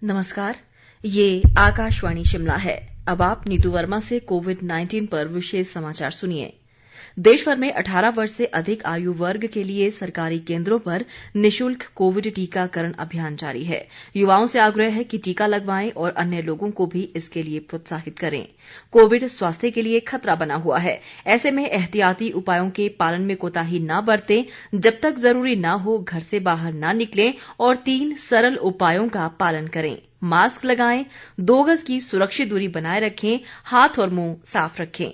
नमस्कार, ये आकाशवाणी शिमला है। अब आप नीतू वर्मा से कोविड-19 पर विशेष समाचार सुनिए। देश भर में 18 वर्ष से अधिक आयु वर्ग के लिए सरकारी केंद्रों पर निशुल्क कोविड टीकाकरण अभियान जारी है। युवाओं से आग्रह है कि टीका लगवाएं और अन्य लोगों को भी इसके लिए प्रोत्साहित करें। कोविड स्वास्थ्य के लिए खतरा बना हुआ है। ऐसे में एहतियाती उपायों के पालन में कोताही न बरतें, जब तक जरूरी न हो घर से बाहर न निकलें और 3 सरल उपायों का पालन करें। मास्क लगाएं, 2 गज की सुरक्षित दूरी बनाए रखें, हाथ और मुंह साफ रखें।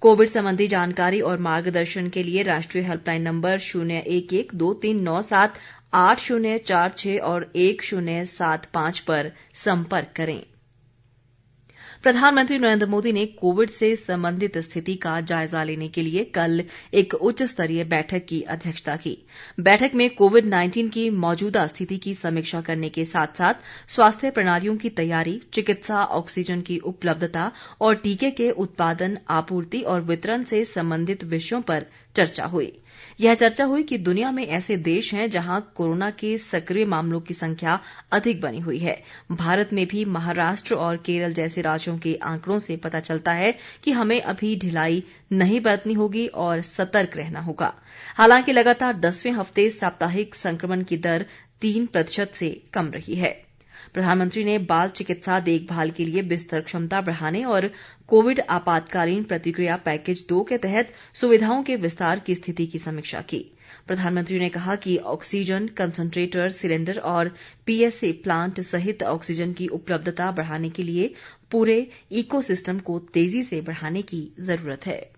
कोविड संबंधी जानकारी और मार्गदर्शन के लिए राष्ट्रीय हेल्पलाइन नंबर 011-2397-8046 और 1075 पर संपर्क करें। प्रधानमंत्री नरेंद्र मोदी ने कोविड से संबंधित स्थिति का जायजा लेने के लिए कल एक उच्च स्तरीय बैठक की अध्यक्षता की। बैठक में कोविड-19 की मौजूदा स्थिति की समीक्षा करने के साथ साथ स्वास्थ्य प्रणालियों की तैयारी, चिकित्सा ऑक्सीजन की उपलब्धता और टीके के उत्पादन, आपूर्ति और वितरण से संबंधित विषयों पर चर्चा हुई। यह चर्चा हुई कि दुनिया में ऐसे देश हैं जहां कोरोना के सक्रिय मामलों की संख्या अधिक बनी हुई है। भारत में भी महाराष्ट्र और केरल जैसे राज्यों के आंकड़ों से पता चलता है कि हमें अभी ढिलाई नहीं बरतनी होगी और सतर्क रहना होगा। हालांकि लगातार 10वें हफ्ते साप्ताहिक संक्रमण की दर 3% से कम रही है। प्रधानमंत्री ने बाल चिकित्सा देखभाल के लिए बिस्तर क्षमता बढ़ाने और कोविड आपातकालीन प्रतिक्रिया पैकेज 2 के तहत सुविधाओं के विस्तार की स्थिति की समीक्षा की। प्रधानमंत्री ने कहा कि ऑक्सीजन कंसंट्रेटर, सिलेंडर और पीएसए प्लांट सहित ऑक्सीजन की उपलब्धता बढ़ाने के लिए पूरे इकोसिस्टम को तेजी से बढ़ाने की जरूरत है।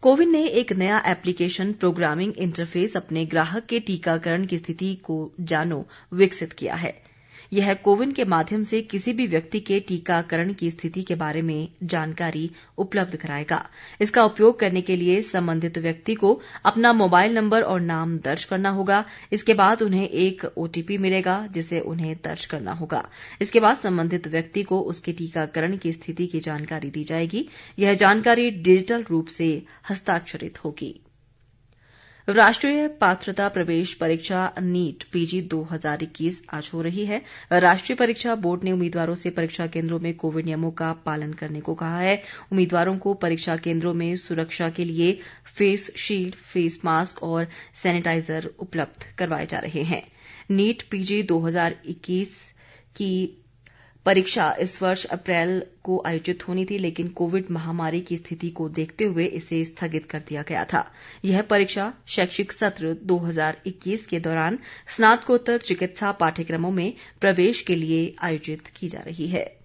कोविन ने एक नया एप्लीकेशन प्रोग्रामिंग इंटरफेस अपने ग्राहक के टीकाकरण की स्थिति को जानो विकसित किया है। यह कोविन के माध्यम से किसी भी व्यक्ति के टीकाकरण की स्थिति के बारे में जानकारी उपलब्ध कराएगा। इसका उपयोग करने के लिए संबंधित व्यक्ति को अपना मोबाइल नंबर और नाम दर्ज करना होगा। इसके बाद उन्हें एक ओटीपी मिलेगा जिसे उन्हें दर्ज करना होगा। इसके बाद संबंधित व्यक्ति को उसके टीकाकरण की स्थिति की जानकारी दी जाएगी। यह जानकारी डिजिटल रूप से हस्ताक्षरित होगी। राष्ट्रीय पात्रता प्रवेश परीक्षा नीट पीजी 2021 आज हो रही है। राष्ट्रीय परीक्षा बोर्ड ने उम्मीदवारों से परीक्षा केंद्रों में कोविड नियमों का पालन करने को कहा है। उम्मीदवारों को परीक्षा केंद्रों में सुरक्षा के लिए फेस शील्ड, फेस मास्क और सैनिटाइजर उपलब्ध करवाए जा रहे हैं। नीट पीजी 2021 की परीक्षा इस वर्ष अप्रैल को आयोजित होनी थी, लेकिन कोविड महामारी की स्थिति को देखते हुए इसे स्थगित कर दिया गया था। यह परीक्षा शैक्षिक सत्र 2021 के दौरान स्नातकोत्तर चिकित्सा पाठ्यक्रमों में प्रवेश के लिए आयोजित की जा रही है।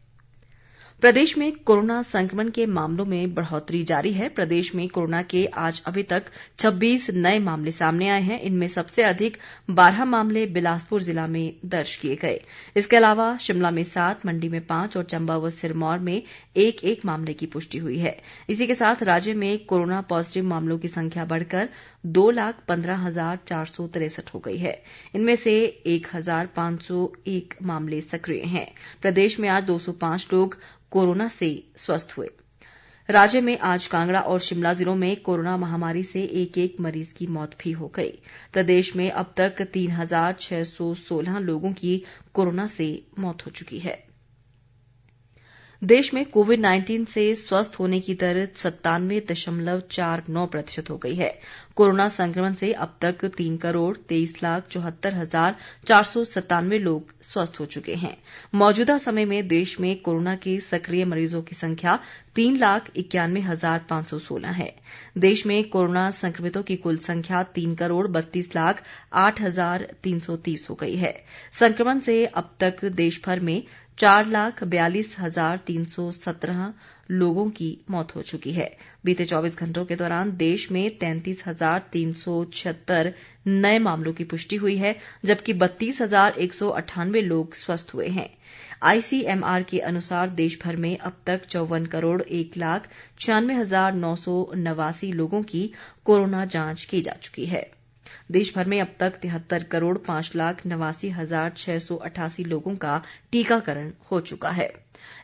प्रदेश में कोरोना संक्रमण के मामलों में बढ़ोतरी जारी है। प्रदेश में कोरोना के आज अभी तक 26 नए मामले सामने आए हैं। इनमें सबसे अधिक 12 मामले बिलासपुर जिला में दर्ज किए गए। इसके अलावा शिमला में 7, मंडी में 5 और चंबा व सिरमौर में 1-1 मामले की पुष्टि हुई है। इसी के साथ राज्य में कोरोना पॉजिटिव मामलों की संख्या बढ़कर 2,15,463 हो गई है। इनमें से 1,501 मामले सक्रिय हैं। प्रदेश में आज 205 लोग कोरोना से स्वस्थ हुए। राज्य में आज कांगड़ा और शिमला जिलों में कोरोना महामारी से 1-1 मरीज की मौत भी हो गई। प्रदेश में अब तक 3,616 लोगों की कोरोना से मौत हो चुकी है। देश में कोविड-19 से स्वस्थ होने की दर 97.49% हो गई है। कोरोना संक्रमण से अब तक 3,23,74,497 लोग स्वस्थ हो चुके हैं। मौजूदा समय में देश में कोरोना के सक्रिय मरीजों की संख्या 3,91,516 है। देश में कोरोना संक्रमितों की कुल संख्या 3,32,08,330 हो गई है। संक्रमण से अब तक देश भर में 4,42,317 लोगों की मौत हो चुकी है। बीते 24 घंटों के दौरान देश में 33,376 नए मामलों की पुष्टि हुई है, जबकि 32,198 लोग स्वस्थ हुए हैं। आईसीएमआर के अनुसार देश भर में अब तक 54,01,96,989 लोगों की कोरोना जांच की जा चुकी है। देश भर में अब तक 73,05,89,688 लोगों का टीकाकरण हो चुका है।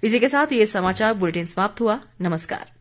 इसी के साथ ये समाचार बुलेटिन समाप्त हुआ। नमस्कार।